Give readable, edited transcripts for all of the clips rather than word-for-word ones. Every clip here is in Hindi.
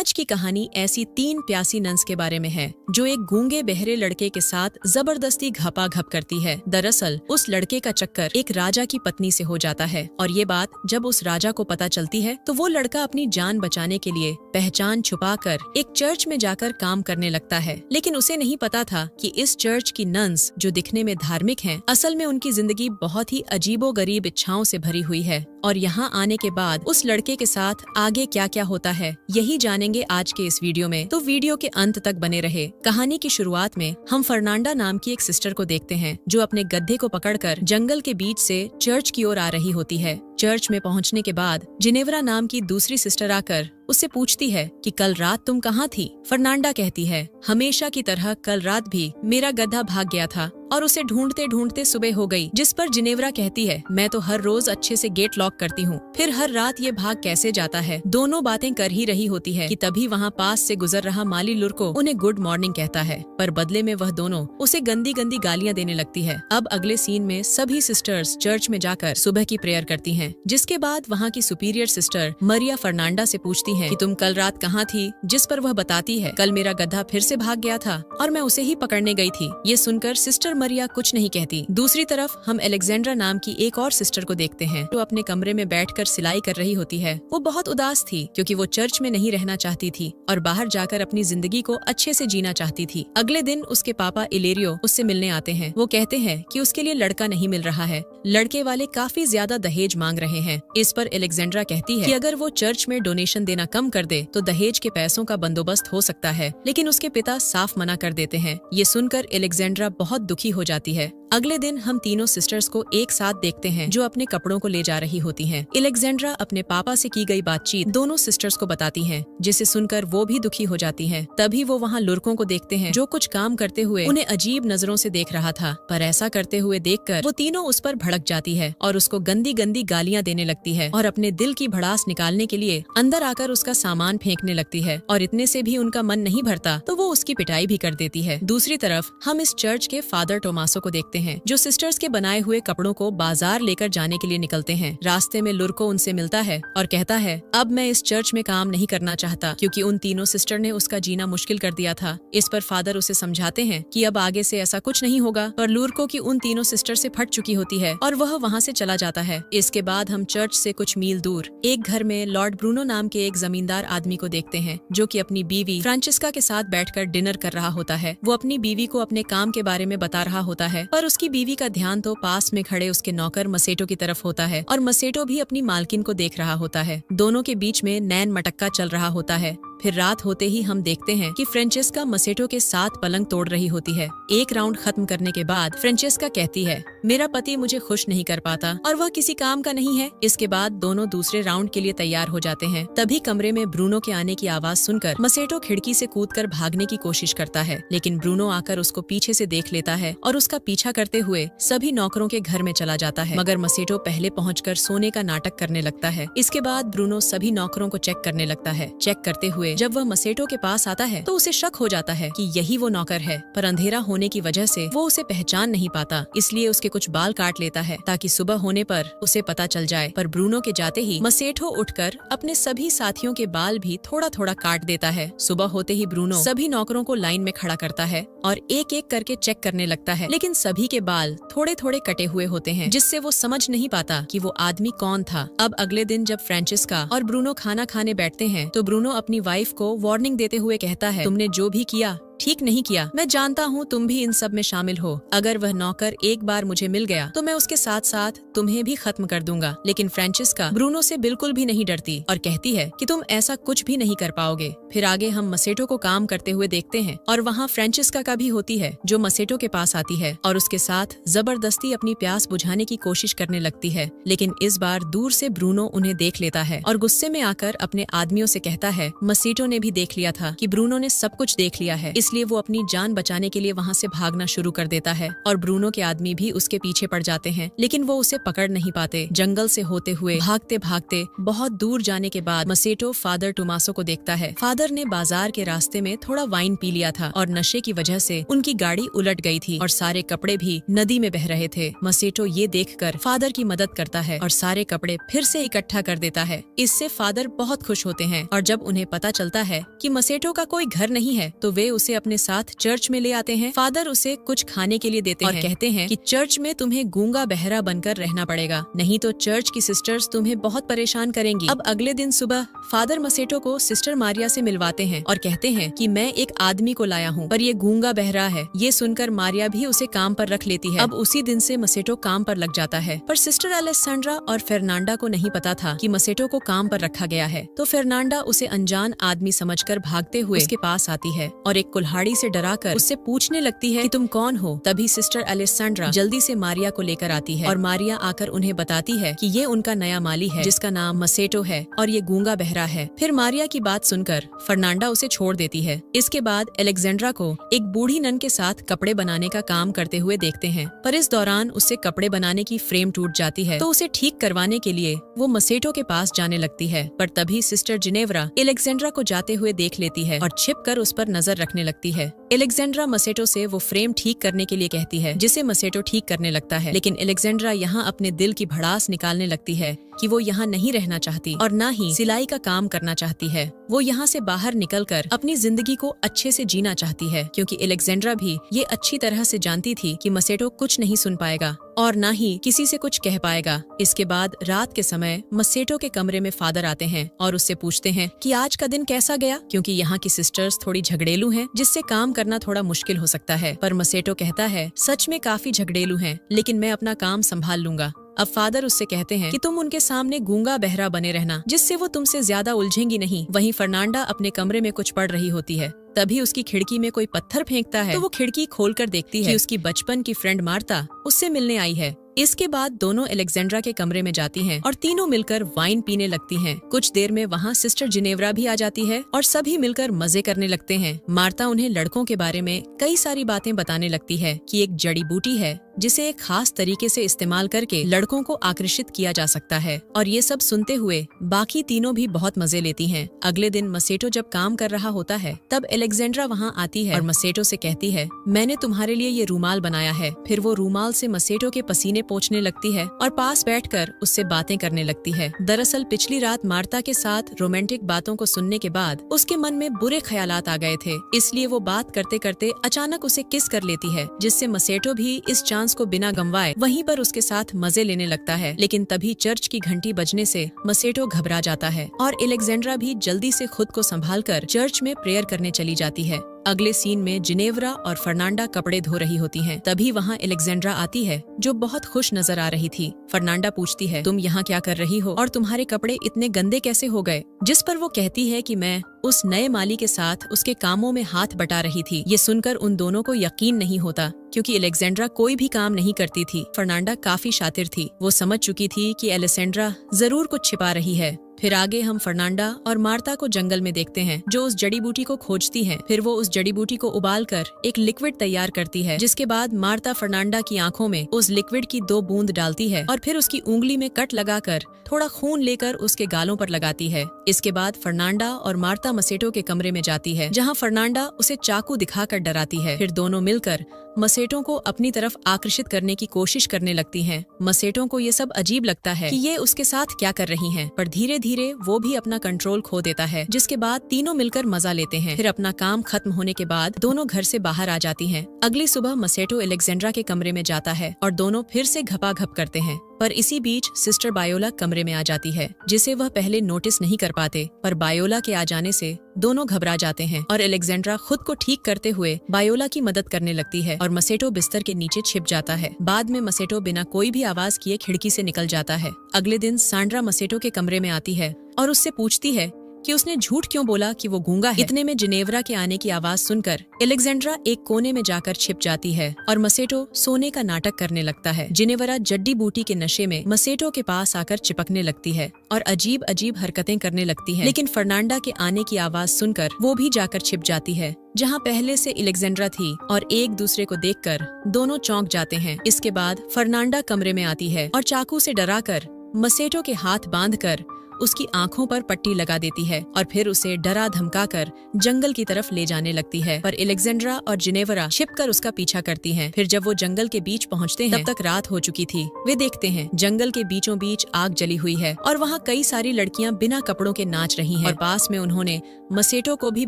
आज की कहानी ऐसी 3 प्यासी नन्स के बारे में है जो एक गूंगे बहरे लड़के के साथ जबरदस्ती घपाघप करती है। दरअसल उस लड़के का चक्कर एक राजा की पत्नी से हो जाता है और ये बात जब उस राजा को पता चलती है तो वो लड़का अपनी जान बचाने के लिए पहचान छुपाकर एक चर्च में जाकर काम करने लगता है। लेकिन उसे नहीं पता था कि इस चर्च की नन्स जो दिखने में धार्मिक हैं, असल में उनकी जिंदगी बहुत ही अजीबोगरीब इच्छाओं से भरी हुई है। और यहाँ आने के बाद उस लड़के के साथ आगे क्या क्या होता है यही जानेंगे आज के इस वीडियो में, तो वीडियो के अंत तक बने रहे। कहानी की शुरुआत में हम फर्नांडा नाम की एक सिस्टर को देखते हैं जो अपने गधे को पकड़कर जंगल के बीच से चर्च की ओर आ रही होती है। चर्च में पहुंचने के बाद जिनेवरा नाम की दूसरी सिस्टर आकर उससे पूछती है कि कल रात तुम कहाँ थी। फर्नांडा कहती है, हमेशा की तरह कल रात भी मेरा गधा भाग गया था और उसे ढूंढते ढूंढते सुबह हो गई। जिस पर जिनेवरा कहती है, मैं तो हर रोज अच्छे से गेट लॉक करती हूँ, फिर हर रात ये भाग कैसे जाता है। दोनों बातें कर ही रही होती है कि तभी वहाँ पास से गुजर रहा माली लुरको उन्हें गुड मॉर्निंग कहता है, पर बदले में वह दोनों उसे गंदी गंदी गालियाँ देने लगती है। अब अगले सीन में सभी सिस्टर्स चर्च में जाकर सुबह की प्रेयर करती हैं, जिसके बाद वहाँ की सुपीरियर सिस्टर मरिया फर्नांडा से पूछती है कि तुम कल रात कहाँ थी, जिस पर वह बताती है, कल मेरा गधा फिर से भाग गया था और मैं उसे ही पकड़ने गई थी। ये सुनकर सिस्टर मरिया कुछ नहीं कहती। दूसरी तरफ हम एलेक्जेंड्रा नाम की एक और सिस्टर को देखते हैं जो अपने कमरे में बैठकर सिलाई कर रही होती है। वो बहुत उदास थी क्योंकि वो चर्च में नहीं रहना चाहती थी और बाहर जाकर अपनी जिंदगी को अच्छे से जीना चाहती थी। अगले दिन उसके पापा इलेरियो उससे मिलने आते हैं। वो कहते हैं कि उसके लिए लड़का नहीं मिल रहा है, लड़के वाले काफी ज्यादा दहेज मांग रहे हैं। इस पर एलेक्जेंड्रा कहती है कि अगर वो चर्च में डोनेशन देना कम कर दे तो दहेज के पैसों का बंदोबस्त हो सकता है, लेकिन उसके पिता साफ मना कर देते हैं। ये सुनकर एलेक्जेंड्रा बहुत दुखी हो जाती है। अगले दिन हम तीनों सिस्टर्स को एक साथ देखते हैं जो अपने कपड़ों को ले जा रही होती हैं। एलेक्जेंड्रा अपने पापा से की गई बातचीत दोनों सिस्टर्स को बताती हैं, जिसे सुनकर वो भी दुखी हो जाती हैं। तभी वो वहाँ लुरकों को देखते हैं जो कुछ काम करते हुए उन्हें अजीब नजरों से देख रहा था, पर ऐसा करते हुए देखकर वो तीनों उस पर भड़क जाती है और उसको गंदी गंदी गालियाँ देने लगती है और अपने दिल की भड़ास निकालने के लिए अंदर आकर उसका सामान फेंकने लगती है। और इतने से भी उनका मन नहीं भरता तो वो उसकी पिटाई भी कर देती है। दूसरी तरफ हम इस चर्च के फादर टोमासो को देखते हैं जो सिस्टर्स के बनाए हुए कपड़ों को बाजार लेकर जाने के लिए निकलते हैं। रास्ते में लुरको उनसे मिलता है और कहता है, अब मैं इस चर्च में काम नहीं करना चाहता क्योंकि उन तीनों सिस्टर ने उसका जीना मुश्किल कर दिया था। इस पर फादर उसे समझाते हैं कि अब आगे से ऐसा कुछ नहीं होगा, पर लुरको की उन तीनों सिस्टर से फट चुकी होती है और वह वहाँ से चला जाता है। इसके बाद हम चर्च से कुछ मील दूर एक घर में लॉर्ड ब्रूनो नाम के एक जमींदार आदमी को देखते हैं जो कि अपनी बीवी फ्रांसिस्का के साथ बैठकर डिनर कर रहा होता है। वो अपनी बीवी को अपने काम के बारे में बता रहा होता है, पर उसकी बीवी का ध्यान तो पास में खड़े उसके नौकर मसेटो की तरफ होता है और मसेटो भी अपनी मालकिन को देख रहा होता है। दोनों के बीच में नैन मटक्का चल रहा होता है। फिर रात होते ही हम देखते हैं कि फ्रांसिस्का मसेटो के साथ पलंग तोड़ रही होती है। एक राउंड खत्म करने के बाद फ्रांसिस्का कहती है, मेरा पति मुझे खुश नहीं कर पाता और वह किसी काम का नहीं है। इसके बाद दोनों दूसरे राउंड के लिए तैयार हो जाते हैं। तभी कमरे में ब्रूनो के आने की आवाज सुनकर मसेटो खिड़की से कूदकर भागने की कोशिश करता है, लेकिन ब्रूनो आकर उसको पीछे से देख लेता है और उसका पीछा करते हुए सभी नौकरों के घर में चला जाता है। मगर मसेटो पहले पहुँचकर सोने का नाटक करने लगता है। इसके बाद ब्रूनो सभी नौकरों को चेक करने लगता है। चेक करते हुए जब वह मसेटो के पास आता है तो उसे शक हो जाता है कि यही वो नौकर है, पर अंधेरा होने की वजह से वो उसे पहचान नहीं पाता, इसलिए उसके कुछ बाल काट लेता है ताकि सुबह होने पर उसे पता चल जाए। पर ब्रूनो के जाते ही मसेटो उठकर अपने सभी साथियों के बाल भी थोड़ा थोड़ा काट देता है। सुबह होते ही ब्रूनो सभी नौकरों को लाइन में खड़ा करता है और एक एक करके चेक करने लगता है, लेकिन सभी के बाल थोड़े थोड़े कटे हुए होते हैं, जिससे वो समझ नहीं पाता कि वो आदमी कौन था। अब अगले दिन जब फ्रांसिस्का और ब्रूनो खाना खाने बैठते हैं तो ब्रूनो अपनी वाइफ को वार्निंग देते हुए कहता है, तुमने जो भी किया ठीक नहीं किया। मैं जानता हूँ तुम भी इन सब में शामिल हो। अगर वह नौकर एक बार मुझे मिल गया तो मैं उसके साथ साथ तुम्हें भी खत्म कर दूंगा। लेकिन फ्रांसिस्का ब्रूनो से बिल्कुल भी नहीं डरती और कहती है कि तुम ऐसा कुछ भी नहीं कर पाओगे। फिर आगे हम मसेटो को काम करते हुए देखते हैं और वहाँ फ्रांसिस्का का भी होती है जो मसेटो के पास आती है और उसके साथ जबरदस्ती अपनी प्यास बुझाने की कोशिश करने लगती है। लेकिन इस बार दूर से ब्रूनो उन्हें देख लेता है और गुस्से में आकर अपने आदमियों से कहता है, मसेटो ने भी देख लिया था कि ब्रूनो ने सब कुछ देख लिया है, इसलिए वो अपनी जान बचाने के लिए वहाँ से भागना शुरू कर देता है और ब्रूनो के आदमी भी उसके पीछे पड़ जाते हैं, लेकिन वो उसे पकड़ नहीं पाते। जंगल से होते हुए भागते भागते बहुत दूर जाने के बाद मसेटो फादर टोमासो को देखता है। फादर ने बाजार के रास्ते में थोड़ा वाइन पी लिया था और नशे की वजह से उनकी गाड़ी उलट गई थी और सारे कपड़े भी नदी में बह रहे थे। मसेटो ये देखकर फादर की मदद करता है और सारे कपड़े फिर से इकट्ठा कर देता है। इससे फादर बहुत खुश होते हैं और जब उन्हें पता चलता है कि मसेटो का कोई घर नहीं है तो वे उसे अपने साथ चर्च में ले आते हैं। फादर उसे कुछ खाने के लिए देते हैं और कहते हैं कि चर्च में तुम्हें गूंगा बहरा बनकर रहना पड़ेगा, नहीं तो चर्च की सिस्टर्स तुम्हें बहुत परेशान करेंगी। अब अगले दिन सुबह फादर मसेटो को सिस्टर मारिया से मिलवाते हैं और कहते हैं कि मैं एक आदमी को लाया हूँ पर ये गूंगा बहरा है। ये सुनकर मारिया भी उसे काम पर रख लेती है। अब उसी दिन से मसेटो काम पर लग जाता है, पर सिस्टर अलेसेंड्रा और फेर्नांडा को नहीं पता था कि मसेटो को काम पर रखा गया है। तो फेर्नांडा उसे अनजान आदमी समझकर भागते हुए उसके पास आती है और एक कुल्हाड़ी से डराकर उससे पूछने लगती है कि तुम कौन हो। तभी सिस्टर अलेसेंड्रा जल्दी से मारिया को लेकर आती है और मारिया आकर उन्हें बताती है कि ये उनका नया माली है जिसका नाम मसेटो है और ये गूंगा बहरा है। फिर मारिया की बात सुनकर फर्नांडा उसे छोड़ देती है। इसके बाद अलेक्जेंड्रा को एक बूढ़ी नन के साथ कपड़े बनाने का काम करते हुए देखते हैं, पर इस दौरान उससे कपड़े बनाने की फ्रेम टूट जाती है तो उसे ठीक करवाने के लिए वो मसेटो के पास जाने लगती है। पर तभी सिस्टर जिनेव्रा अलेक्जेंड्रा को जाते हुए देख लेती है और छिपकर उस पर नजर रखने लगती है। अलेक्जेंड्रा मसेटो से वो फ्रेम ठीक करने के लिए कहती है, जिसे मसेटो ठीक करने लगता है, लेकिन अलेक्जेंड्रा यहाँ अपने दिल की भड़ास निकालने लगती है कि वो यहाँ नहीं रहना चाहती और न ही सिलाई का काम करना चाहती है। वो यहाँ से बाहर निकलकर अपनी जिंदगी को अच्छे से जीना चाहती है, क्योंकि अलेक्जेंड्रा भी ये अच्छी तरह से जानती थी कि मसेटो कुछ नहीं सुन पाएगा और न ही किसी से कुछ कह पाएगा। इसके बाद रात के समय मसेटो के कमरे में फादर आते हैं और उससे पूछते हैं कि आज का दिन कैसा गया, क्योंकि यहाँ की सिस्टर्स थोड़ी झगड़ेलू हैं, जिससे काम करना थोड़ा मुश्किल हो सकता है। पर मसेटो कहता है सच में काफी झगड़ेलू हैं, लेकिन मैं अपना काम संभाल लूंगा। अब फादर उससे कहते हैं कि तुम उनके सामने गूंगा बहरा बने रहना, जिससे वो तुमसे ज्यादा उलझेंगी नहीं। वहीं फर्नांडा अपने कमरे में कुछ पढ़ रही होती है, तभी उसकी खिड़की में कोई पत्थर फेंकता है तो वो खिड़की खोलकर देखती है कि उसकी बचपन की फ्रेंड मार्ता उससे मिलने आई है। इसके बाद दोनों अलेक्जेंड्रा के कमरे में जाती हैं और तीनों मिलकर वाइन पीने लगती हैं। कुछ देर में वहाँ सिस्टर जिनेव्रा भी आ जाती है और सभी मिलकर मजे करने लगते हैं। मार्ता उन्हें लड़कों के बारे में कई सारी बातें बताने लगती है कि एक जड़ी बूटी है जिसे एक खास तरीके से इस्तेमाल करके लड़कों को आकर्षित किया जा सकता है। और ये सब सुनते हुए बाकी तीनों भी बहुत मजे लेती हैं। अगले दिन मसेटो जब काम कर रहा होता है तब अलेक्जेंड्रा वहाँ आती है और मसेटो से कहती है, मैंने तुम्हारे लिए ये रूमाल बनाया है। फिर वो रूमाल से मसेटो के पसीने पोंछने लगती है और पास बैठकर उससे बातें करने लगती है। दरअसल पिछली रात मार्ता के साथ रोमांटिक बातों को सुनने के बाद उसके मन में बुरे ख्यालात आ गए थे, इसलिए वो बात करते करते अचानक उसे किस कर लेती है, जिससे मसेटो भी इस चांस को बिना गंवाए वहीं पर उसके साथ मजे लेने लगता है। लेकिन तभी चर्च की घंटी बजने से मसेटो घबरा जाता है और अलेक्जेंड्रा भी जल्दी से खुद को संभालकर चर्च में प्रेयर करने चली जाती है। अगले सीन में जिनेव्रा और फर्नांडा कपड़े धो रही होती हैं। तभी वहाँ अलेक्जेंड्रा आती है जो बहुत खुश नजर आ रही थी। फर्नांडा पूछती है, तुम यहाँ क्या कर रही हो और तुम्हारे कपड़े इतने गंदे कैसे हो गए? जिस पर वो कहती है कि मैं उस नए माली के साथ उसके कामों में हाथ बटा रही थी। ये सुनकर उन दोनों को यकीन नहीं होता, क्योंकि अलेक्जेंड्रा कोई भी काम नहीं करती थी। फर्नांडा काफी शातिर थी, वो समझ चुकी थी कि अलेक्जेंड्रा जरूर कुछ छिपा रही है। फिर आगे हम फर्नांडा और मार्ता को जंगल में देखते हैं जो उस जड़ी बूटी को खोजती हैं। फिर वो उस जड़ी बूटी को उबालकर एक लिक्विड तैयार करती है, जिसके बाद मार्ता फर्नांडा की आंखों में उस लिक्विड की 2 बूंद डालती है और फिर उसकी उंगली में कट लगाकर थोड़ा खून लेकर उसके गालों पर लगाती है। इसके बाद फर्नांडा और मार्ता मसेटो के कमरे में जाती है, जहाँ फर्नांडा उसे चाकू दिखाकर डराती है। फिर दोनों मिलकर मसेटो को अपनी तरफ आकर्षित करने की कोशिश करने लगती हैं। मसेटो को ये सब अजीब लगता है कि ये उसके साथ क्या कर रही हैं, पर धीरे धीरे वो भी अपना कंट्रोल खो देता है, जिसके बाद तीनों मिलकर मजा लेते हैं। फिर अपना काम खत्म होने के बाद दोनों घर से बाहर आ जाती हैं। अगली सुबह मसेटो अलेक्जेंड्रा के कमरे में जाता है और दोनों फिर से घपाघप करते हैं, पर इसी बीच सिस्टर बायोला कमरे में आ जाती है, जिसे वह पहले नोटिस नहीं कर पाते। पर बायोला के आ जाने से दोनों घबरा जाते हैं और अलेक्जेंड्रा खुद को ठीक करते हुए बायोला की मदद करने लगती है और मसेटो बिस्तर के नीचे छिप जाता है। बाद में मसेटो बिना कोई भी आवाज किए खिड़की से निकल जाता है। अगले दिन सांड्रा मसेटो के कमरे में आती है और उससे पूछती है कि उसने झूठ क्यों बोला कि वो गूंगा है। इतने में जिनेवरा के आने की आवाज सुनकर एलेक्जेंड्रा एक कोने में जाकर छिप जाती है और मसेटो सोने का नाटक करने लगता है। जिनेवरा जड्डी बूटी के नशे में मसेटो के पास आकर चिपकने लगती है और अजीब अजीब हरकतें करने लगती है, लेकिन फर्नांडा के आने की आवाज सुनकर वो भी जाकर छिप जाती है जहाँ पहले से एलेक्जेंड्रा थी और एक दूसरे को देखकर दोनों चौंक जाते हैं। इसके बाद फर्नांडा कमरे में आती है और चाकू से डराकर मसेटो के हाथ बांधकर उसकी आंखों पर पट्टी लगा देती है और फिर उसे डरा धमकाकर जंगल की तरफ ले जाने लगती है। पर एलेक्जेंड्रा और जिनेवरा छिपकर उसका पीछा करती हैं। फिर जब वो जंगल के बीच पहुंचते हैं, तब तक रात हो चुकी थी। वे देखते हैं जंगल के बीचों बीच आग जली हुई है और वहाँ कई सारी लड़कियाँ बिना कपड़ों के नाच रही हैं और पास में उन्होंने मसेटो को भी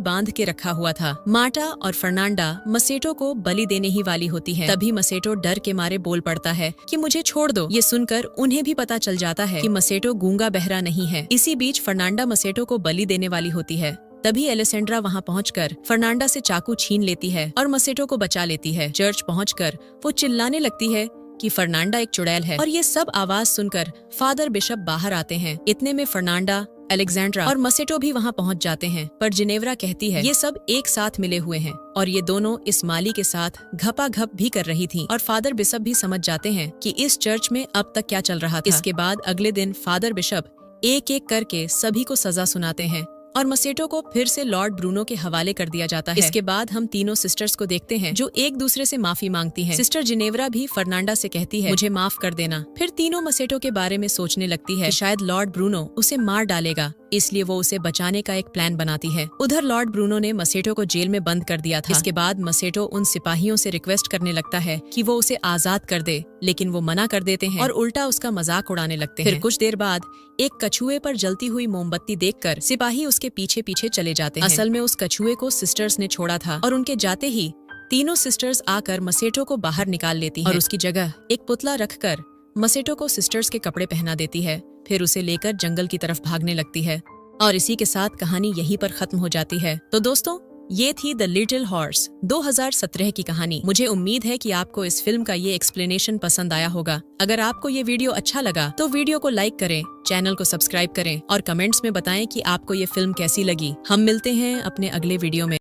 बांध के रखा हुआ था। मार्टा और फर्नांडा मसेटो को बलि देने ही वाली होती है। तभी मसेटो डर के मारे बोल पड़ता है कि मुझे छोड़ दो। ये सुनकर उन्हें भी पता चल जाता है कि मसेटो गूंगा बहरा नहीं है। इसी बीच फर्नांडा मसेटो को बलि देने वाली होती है। तभी एलेसेंड्रा वहां पहुंचकर फर्नांडा से चाकू छीन लेती है और मसेटो को बचा लेती है। चर्च पहुंचकर वो चिल्लाने लगती है कि फर्नांडा एक चुड़ैल है और ये सब आवाज सुनकर फादर बिशप बाहर आते हैं। इतने में फर्नांडा, एलेक्जेंड्रा और मसेटो भी वहां पहुंच जाते हैं, पर जिनेवरा कहती है ये सब एक साथ मिले हुए हैं और ये दोनों इस माली के साथ घपाघप भी कर रही थी। और फादर बिशप भी समझ जाते हैं कि इस चर्च में अब तक क्या चल रहा था। इसके बाद अगले दिन फादर बिशप एक एक करके सभी को सजा सुनाते हैं और मसेटो को फिर से लॉर्ड ब्रूनो के हवाले कर दिया जाता है। इसके बाद हम तीनों सिस्टर्स को देखते हैं जो एक दूसरे से माफी मांगती हैं। सिस्टर जिनेवरा भी फर्नांडा से कहती है मुझे माफ कर देना। फिर तीनों मसेटो के बारे में सोचने लगती है कि शायद लॉर्ड ब्रूनो उसे मार डालेगा, इसलिए वो उसे बचाने का एक प्लान बनाती है। उधर लॉर्ड ब्रूनो ने मसेटो को जेल में बंद कर दिया था। इसके बाद मसेटो उन सिपाहियों से रिक्वेस्ट करने लगता है कि वो उसे आजाद कर दे, लेकिन वो मना कर देते हैं और उल्टा उसका मजाक उड़ाने लगते हैं। फिर कुछ देर बाद एक कछुए पर जलती हुई मोमबत्ती देखकर सिपाही उसके पीछे पीछे चले जाते हैं। असल में उस कछुए को सिस्टर्स ने छोड़ा था और उनके जाते ही तीनों सिस्टर्स आकर मसेटो को बाहर निकाल लेती हैं और उसकी जगह एक पुतला रखकर मसेटो को सिस्टर्स के कपड़े पहना देती है। फिर उसे लेकर जंगल की तरफ भागने लगती है और इसी के साथ कहानी यहीं पर खत्म हो जाती है। तो दोस्तों, ये थी द लिटिल हॉर्स 2017 की कहानी। मुझे उम्मीद है कि आपको इस फिल्म का ये एक्सप्लेनेशन पसंद आया होगा। अगर आपको ये वीडियो अच्छा लगा तो वीडियो को लाइक करें, चैनल को सब्सक्राइब करें और कमेंट्स में बताएं कि आपको ये फिल्म कैसी लगी। हम मिलते हैं अपने अगले वीडियो में।